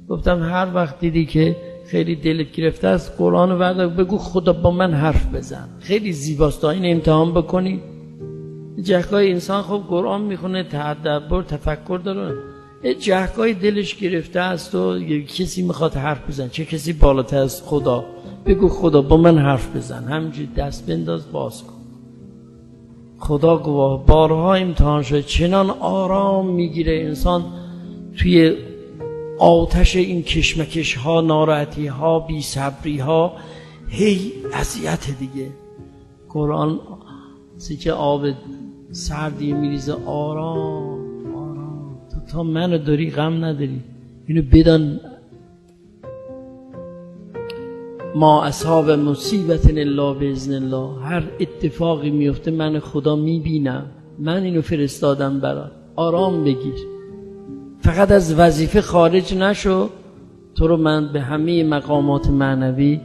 گفتم هر وقت دیدی که خیلی دلت گرفته است قرآن رو بردار بگو خدا با من حرف بزن. خیلی زیباست. این امتحان بکنی. جهگاهی انسان خب قرآن میخونه تدبر تفکر داره، جهگاهی دلش گرفته است و کسی میخواد حرف بزن، چه کسی بالاتر از خدا، بگو خدا با من حرف بزن، همینجوری دست بنداز باز کن. خدا گواه بارها امتحان شده، چنان آرام میگیره انسان توی آتش این کشمکش ها، ناراحتی ها، بی صبری ها، هی اذیت دیگه. قرآن که آب سردی میریزه، آرام آرام، تا منو داری غم نداری. اینو بدان ما اصحاب مصیبت الا باذن الله، هر اتفاقی میفته من خدا میبینم، من اینو فرستادم برات، آرام بگیر، فقط از وظیفه خارج نشو. تو رو من به همه مقامات معنوی